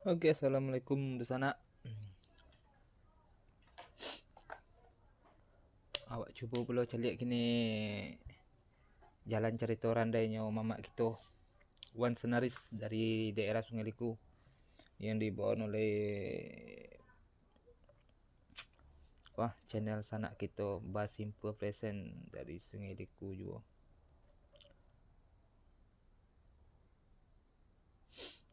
Oke, assalamualaikum di sana. Awak cuba pula calik kini jalan cerita randainya mamak kita Wan Senaris dari daerah Sungai Liku yang dibawa oleh channel sanak kita Basimple Present dari Sungai Liku juga.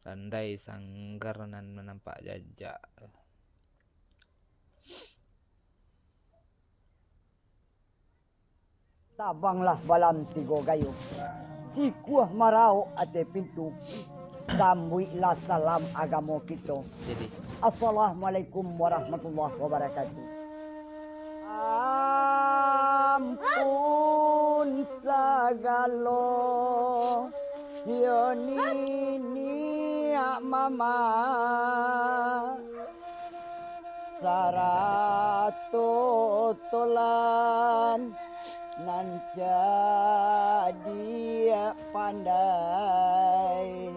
Randai sanggar nan menampak jajak. Tabanglah balam tigo gayo. Si kuah marau ate pintu. Sambuilah salam agama kita. Jadi, Assalamualaikum warahmatullahi wabarakatuh. Ampun sagalo Yoni mama Sarato tolan nan dia pandai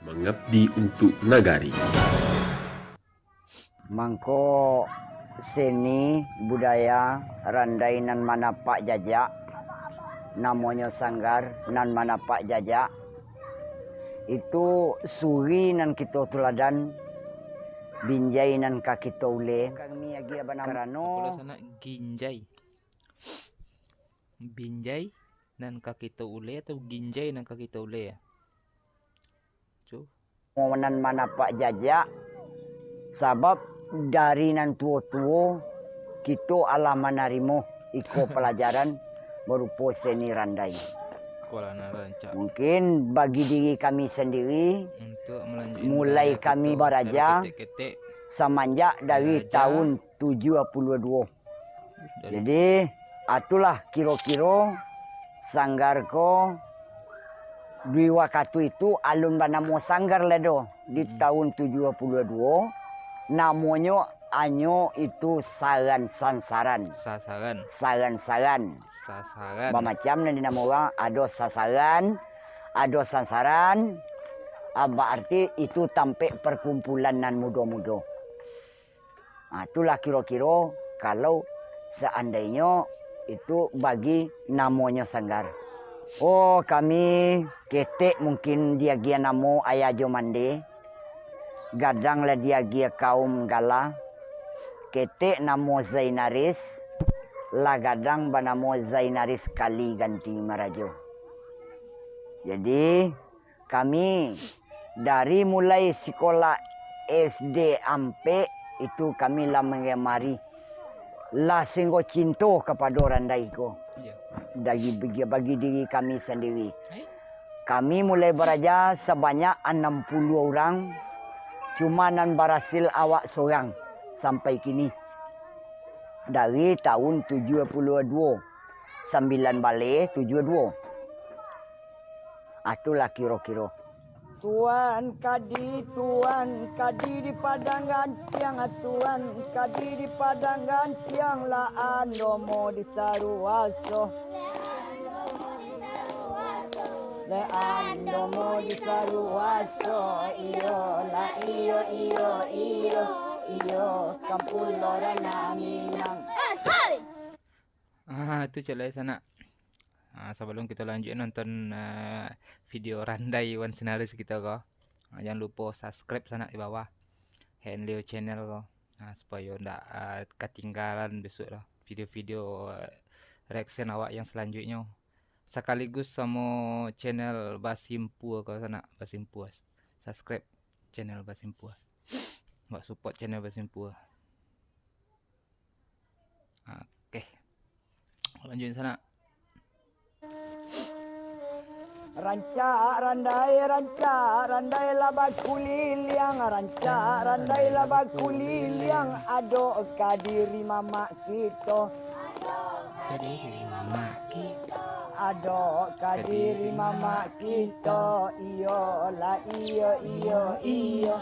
Mengabdi untuk Nagari. Mangko seni budaya randai nan mana Pak Jajak namanya sanggar nan mana Pak Jajak itu suri nan kita tuladan binjai nan kaki ule kami agi abana kalau karano sana ginjai. Binjai nan kaki ule atau ginjai nan kaki ule ya? Cu. nan mana Pak Jajak sabab dari nan tua-tua kita ala manarimo iko pelajaran berupa seni randai. Sekolah rancak Mungkin bagi diri kami sendiri untuk melanjutkan mulai kami beraja ketik-ketik semenjak dari beraja. tahun 72. Jadi itulah kira-kira sanggar ko di waktu itu alun banamo sanggar ledo di tahun 72 namanya anyo itu saran sansaran sasaran saran macam yang dinamo orang ada sasaran ada sansaran berarti itu tampe perkumpulan nan muda-muda. Itulah kira-kira kalau seandainya itu bagi namanya sanggar. Oh kami ketek mungkin dia gia namo ayajo mande. Gadang lah dia gia kaum gala. Ketek namo Zainaris. La gadang banamo Zainaris kali ganti marajo. Jadi kami dari mulai sekolah SD ampe itu kami lah mengemari lah singgo cinta kepada orang daiko. Iya. Bagi diri kami sendiri. Kami mulai beraja sebanyak 60 orang. Cuma nan berhasil awak seorang sampai kini. Dari tahun 72. 9 balik 72. Itulah kira-kira. Tuan kadi di padangan tiang Tuan kadi di padangan tiang la andomo di saruaso le andomo di saruaso iyo la iyo kampulora naminang. Itu celai sana. Sebelum kita lanjut nonton video randai Wan Senaris kita ko, jangan lupa subscribe sana di bawah Henleo channel ko, supaya ndak ketinggalan besok lah video-video reaction awak yang selanjutnya. Sekaligus sama channel Basimpu ko sana, Basimpu. Subscribe channel Basimpu. Buat support channel Basimpu. lanjutin sana. Rancak randai labak kuliliang, rancak randai labak kuliliang, adok kadiri mama kita. Kadiri mama kita. Adok kadiri mama kita, iyo lah iyo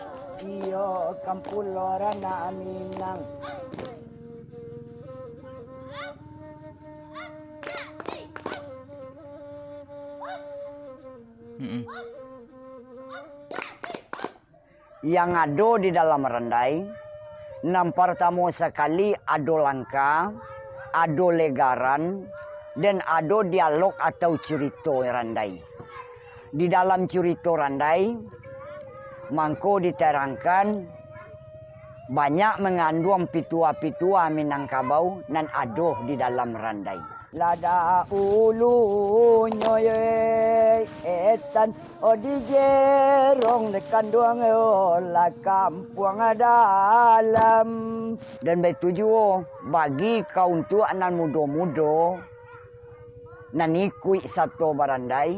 kampuloran na Minang. Yang ada di dalam randai, pertama sekali ada langkah, ada legaran, dan ada dialog atau cerita randai. Di dalam cerita randai, mangko diterangkan banyak mengandung pitua-pitua Minangkabau dan ada di dalam randai. Lada ulu nyoye etan odi jerong dekan duang la kampung dalam. Dan betujuh bagi kaum tua nan muda-muda nan ikut satu barandai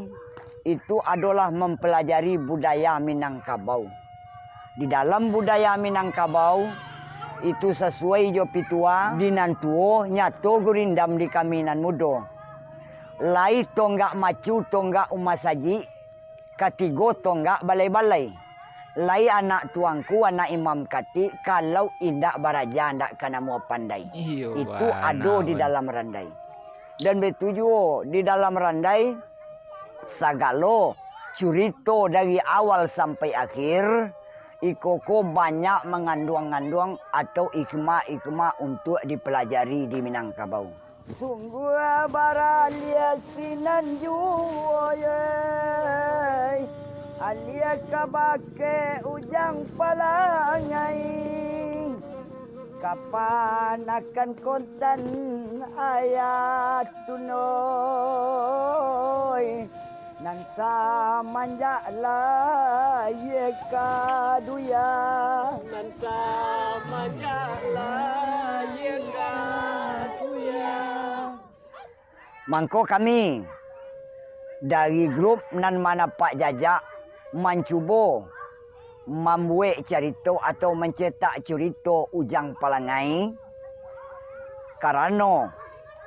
itu adalah mempelajari budaya Minangkabau. Di dalam budaya Minangkabau itu sesuai jo pitua dinan tuo nyato gurindam di kaminan mudo. Lai tonggak macu tonggak umasaji, katigo tonggak balai-balai. Lai anak tuangku anak imam kati kalau indak baraja ndak kana mau pandai. Itu ado di dalam randai. Dan betujuh di dalam randai sagalo curito dari awal sampai akhir. Ikoko banyak mengandung-ngandung atau ikma-ikma untuk dipelajari di Minangkabau. Sungguh baralia sinan juoy, alia kabake ujang palangai. Kapan akan kontan ayat tunoy? Nan samanja la ye kaduya, nan samanja la ye kaduya. Mangko kami dari grup nan mana Pak Jajak mencuba membuat cerita atau mencetak cerita Ujang Palangai, karena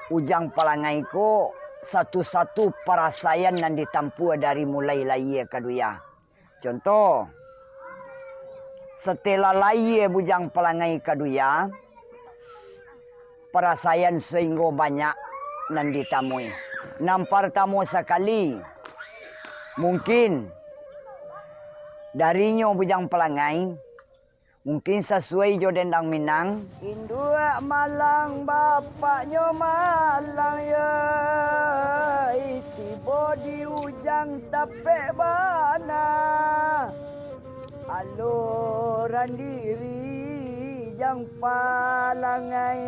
Ujang Palangai ko satu-satu perasaan yang ditampu dari mulai lahir kaduya. Contoh, setelah lahir Bujang Palangai kaduya, perasaan sehingga banyak yang ditamui. Pertama sekali, mungkin darinya Bujang Palangai, mungkin sesuai jo dendang Minang. Indua Malang bapaknya Malang ya. Tiba di ujang tape bana. Aluran diri jang Palangai.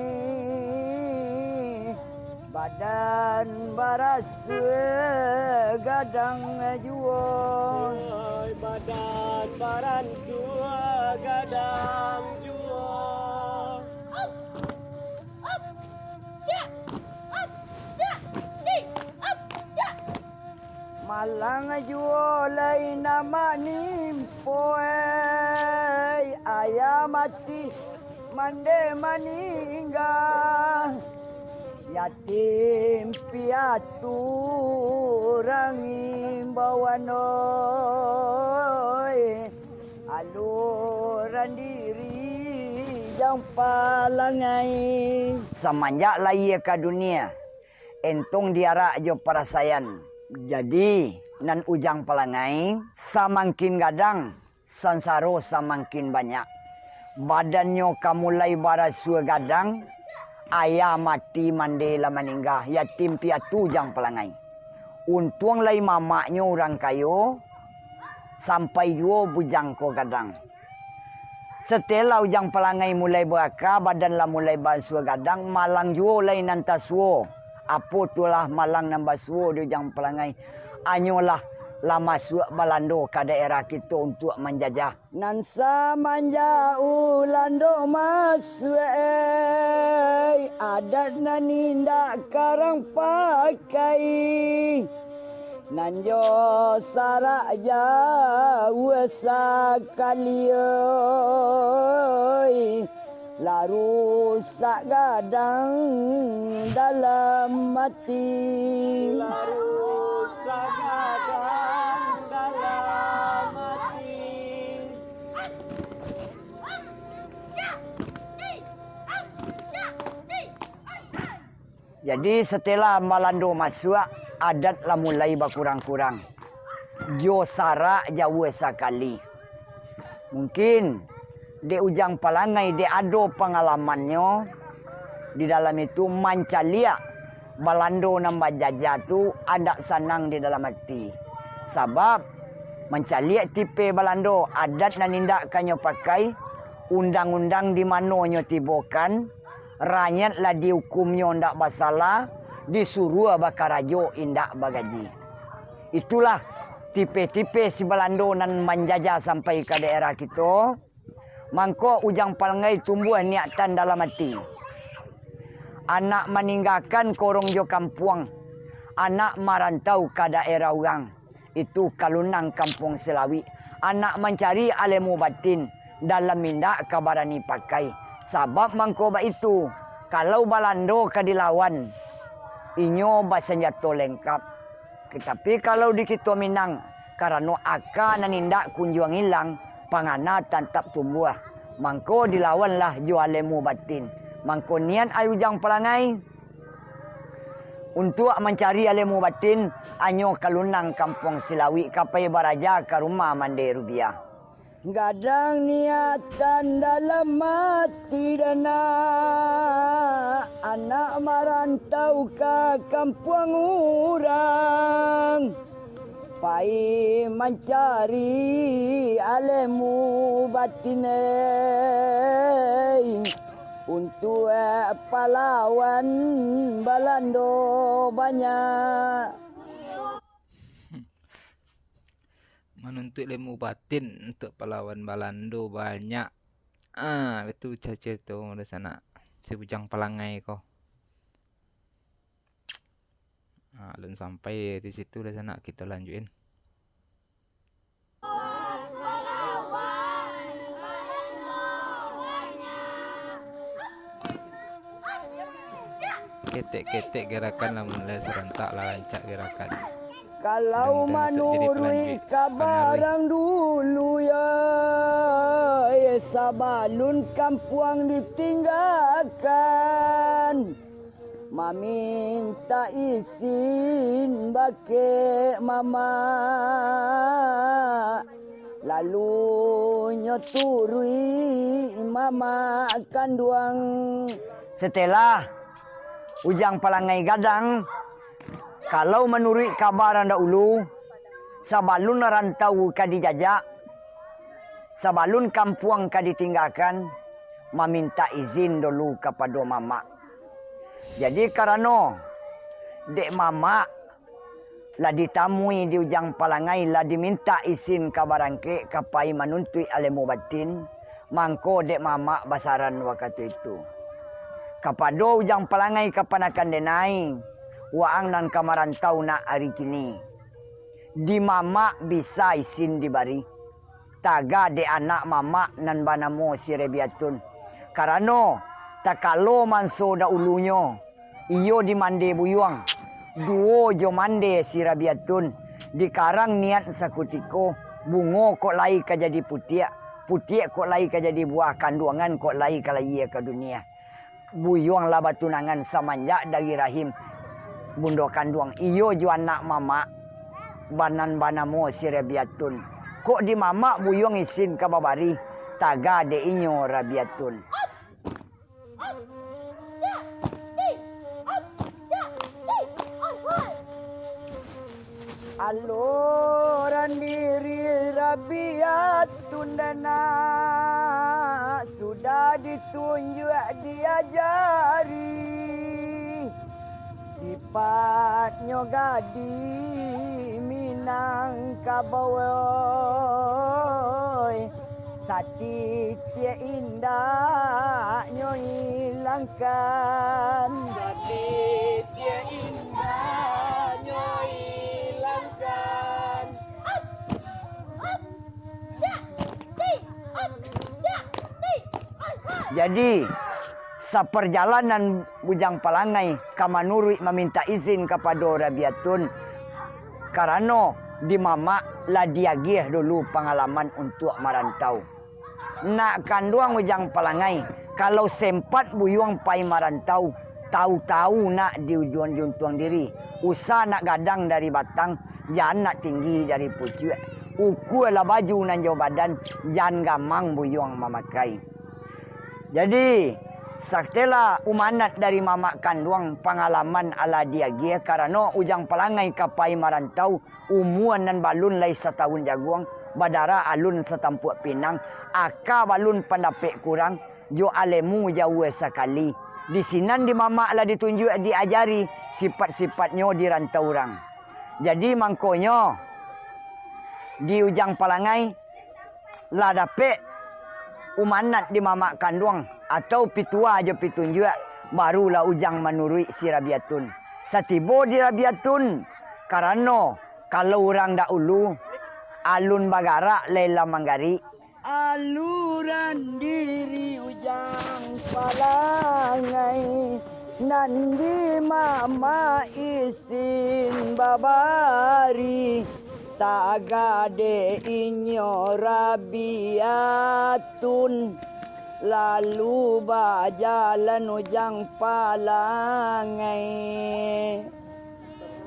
Badan baras gadang jual. Badan baran gadang jual. Malang jual lain nama nimpoy. Ayah mati mande maninggal. Yatim piatu rangim bawanoy. Aluran diri jang Palangai. Semenjak lahir ke dunia, entong diarak jo perasaan. Jadi nan Ujang Palangai samakin gadang, sansaro samakin banyak. Badannya kamulai barasua gadang, ayah mati mandela meninggal, yatim piatu Ujang Palangai. Untung lai mamaknya orang kayu, sampai juga bujang ko gadang. Setelah Ujang Palangai mulai berakar, badan lah mulai basua gadang, malang juga lai nantasua. Apa tulah malang nan basua di Ujang Palangai. Anyolah lah masuk Balando ke daerah kita untuk menjajah. Nan samanja ulando masuk adat na nindak karang pakai nanjo sarak jauh sakalioi laru sak gadang dalam mati laru sak gadang dalam mati. Jadi setelah Malando masuk, adat lah mulai berkurang-kurang. Jo sarak jauh sekali. Mungkin di ujang palangai dia ada pengalamannya. Di dalam itu mancalia Malando nambah jajah tu ada sanang di dalam hati. Sebab mancalia tipe Malando adat dan tindakannya pakai undang-undang di mana nyo tibokan. Rakyat lah dihukumnya ndak masalah, disuruh bakar rajo indak bagaji. Itulah tipe-tipe si Belanda nan menjajah sampai ke daerah kita. Mangko ujang palangai tumbuh niatan dalam hati. Anak meninggalkan korong jo kampung, anak merantau ke daerah orang. Itu kalunang kampung Selawi. Anak mencari ilmu batin dalam mindak kabarani pakai. Sebab mangkoba itu, kalau Balando ke dilawan, inyo bersenjata lengkap. Tetapi kalau di kita Minang, karena akan nanindak kunjung hilang, pangana tetap tumbuh. Mangko dilawanlah jualemu batin. Mangko niat ayujang pelangai, untuk mencari ilmu batin, anyo kalunang kampung Silawi, kapai baraja ke rumah Mande Rubiah. Gadang niatan dalam mati dana anak merantau ke kampung orang pai mencari ilmu batin untuk pahlawan Balando banyak. Menuntut ilmu batin untuk pahlawan Balando banyak. Itu caca tu di sana. Si bujang pelangai ko. Belum sampai di situ di sana kita lanjutin. Ketek-ketek gerakan lah mulai serentak lah rancak gerakan. Kalau menurut kabarang dulu ya, sabalun kampung ditinggalkan, meminta izin bake mama, lalu nyoturui mama kanduang. Setelah ujang palangai gadang, kalau menurut kabar dahulu, sabalun rantau ka dijajak, sabalun kampung ka ditinggalkan, meminta izin dulu kepada mama. Jadi karena dek mama lah ditamui di ujang palangai, lah diminta izin ke barangke kapai menuntut ilmu batin, mangko dek mama basaran waktu itu. Kepada ujang palangai kapanakan denai, waang dan kamarantau na hari kini. Di mama bisa isin dibari. Taga de anak mama nan banamo si Rebiatun. Karena takalo manso da ulunyo. Iyo di mande buyuang. Duo jo mande si Rebiatun. Di karang niat sakutiko. Bungo kok lai ka jadi putiak. Putiak kok lai ka jadi buah kandungan kok lai ka lai ke dunia. Buyuang lah batunangan semenjak dari rahim. Bundo kandung iyo ju anak mama banan banamo si Rabiatun. Kok di mama buyong isin ka babari taga de inyo Rabiatun. Aluran diri Rabiatun dana sudah ditunjuk diajari. Sifatnya gadi Minangkabau, Sati tia indah nyo hilangkan. Sati tia indah nyo hilangkan. Jadi seperjalanan bujang palangai kamanurui meminta izin kepada Rabiatun karena di mama lah diagih dulu pengalaman untuk merantau. Nak kanduang bujang palangai kalau sempat buyuang pai merantau tahu-tahu nak di ujuan juntuang diri usah nak gadang dari batang jangan nak tinggi dari pucuk uku lah baju nan jauh badan jangan gamang buyuang memakai. Jadi saktela umanat dari mama kanduang pengalaman ala diagia karena ujang palangai kapai marantau umuan dan balun lai setahun jaguang badara alun setampuk pinang aka balun pandapek kurang jo alemu jauh sekali di sinan di mama lah ditunjuk diajari sifat-sifatnya di rantau orang. Jadi mangkonyo di ujang palangai lah dapek umanat di mama kanduang atau pitua aja pitunjuk barulah ujang menurui si Rabiatun. Satibo di Rabiatun karena kalau orang dahulu alun bagara lela manggari aluran diri ujang palangai nandi mama isin babari tagade inyo Rabiatun lalu bajalan ujang palangai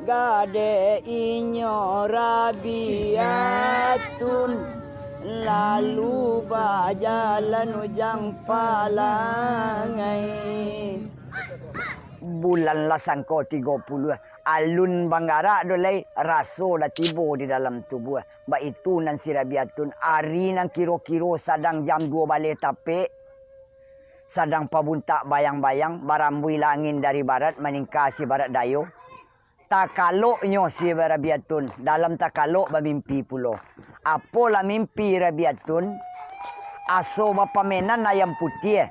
gade inyo Rabiatun lalu bajalan ujang palangai. Bulan lasangko 30 alun banggara dolai raso dah tibo di dalam tubuh. Ba itu nan si Rabiatun hari nang kiro-kiro sadang jam 2 balik tape sadang pabuntak bayang-bayang barambui langin dari barat meningkah si barat dayo. Takaloknyo si Rabiatun dalam takalok bermimpi pulo. Apalah mimpi Rabiatun aso bapamenan ayam putih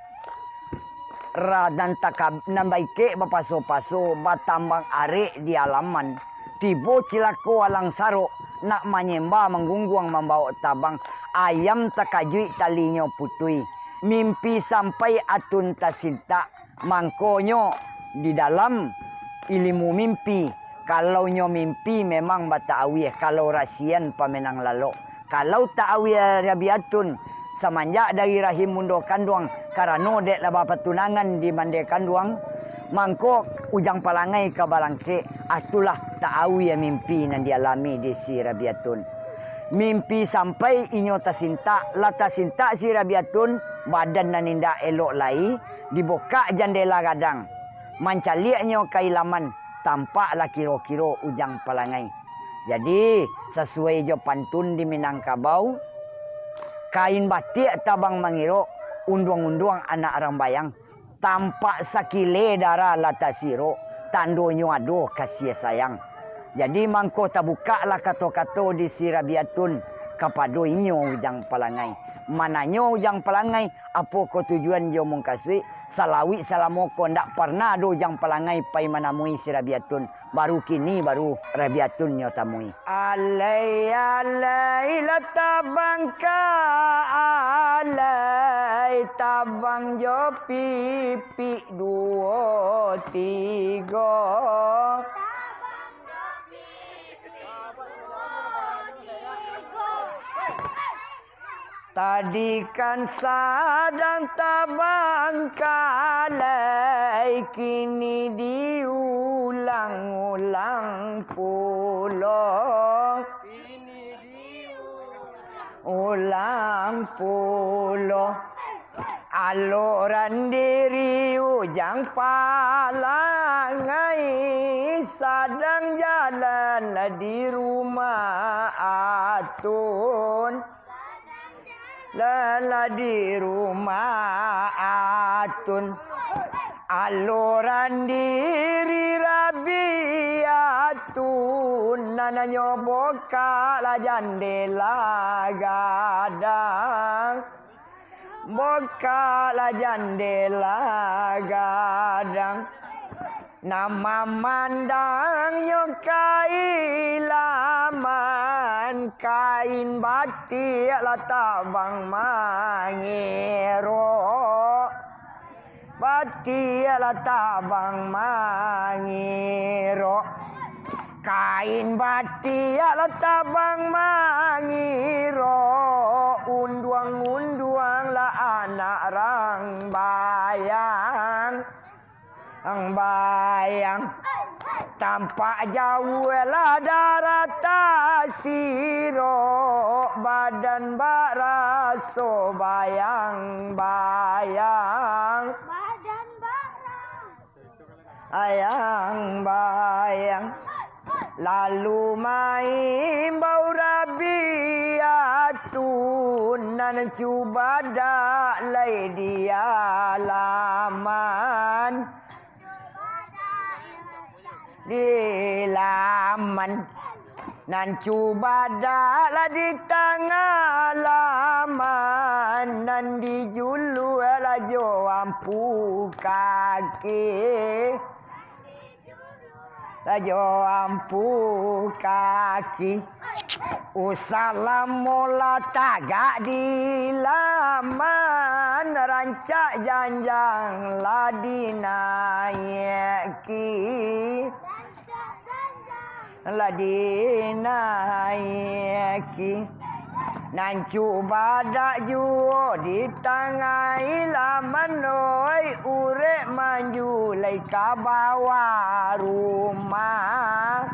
dan takab nambaike bapaso-paso batambang arek di alaman tibo cilako alang saro nak menyembah menggungguang membawa tabang ayam takajui talinyo putui mimpi sampai atun tasinta mangkonyo di dalam ilmu mimpi kalau nyo mimpi memang bataawi kalau rasian pamenang lalo kalau taawi Rabiatun semenjak dari rahim mundo kanduang karena dek lah patunangan di mande kanduang mangko ujang palangai ke balangke atulah taawi mimpi yang dialami di si Rabiatun mimpi sampai inyo tasinta la tasinta si Rabiatun badan nan indah elok lai dibuka jendela gadang mancaliaknyo kailaman tampaklah kiro-kiro ujang palangai. Jadi sesuai jo pantun di Minangkabau kain batik tabang mangiro unduang-unduang anak rambayang tampak sakile darah latasiro tandonyo ado kasih sayang. Jadi mangko tabuka lah kato-kato di si Rabiatun kapado inyo ujang palangai. Mananyo ujang palangai apa ko tujuan jo mong kasui salawi salamoko ndak pernah do ujang palangai pai manamui si Rabiatun baru kini baru Rabiatun nyo tamui. Alai alai latabang ka alai tabang jo pipi 2 3 tadi kan sadang tabang kalai kini diulang-ulang pulau ulang pulau aluran diri ujang palangai sadang jalan di rumah atun lala di rumah atun aluran diri Rabiatun nananyo boka la jandela gadang bukalah jendela gadang. Nama mandangnya kain laman, kain batik lah tabang mangiro. Batik lah tabang mangiro. Kain batik lah tabang mangiro. Unduang-unduang lah anak rang bayang. Ang bayang tampak jauh lah darata siro, badan bak raso bayang-bayang, badan bayang bayang. Lalu main bau rabiatun, nan cuba dak lay dia laman. Di laman nan cuba daklah di tengah laman, nan dijulu lah jo ampu kaki, lah jo ampu kaki. Usalam mula tagak di laman, rancak janjang lah dinaiki, lah dinaiki. Nan cuba dak juo di tangai laman, oi urek maju lai ka bawah rumah,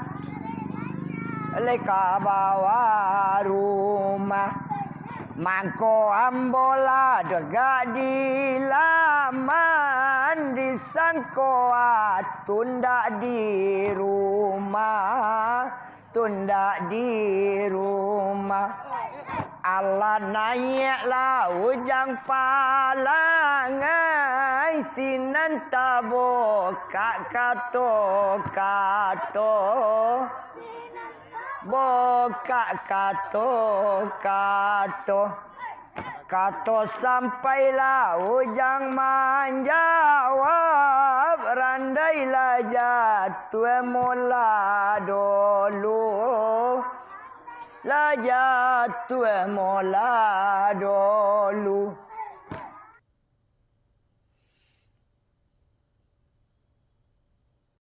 lai ka bawah rumah. Mangko ambola degak di laman, disangko tunda di rumah, tunda di rumah. Allah naik lah ujang palangai, sinan tabo kak kato-kato, bokak kato-kato. Kato sampailah ujang menjawab, randailah jatuh mula dulu, lah jatuh mula dulu.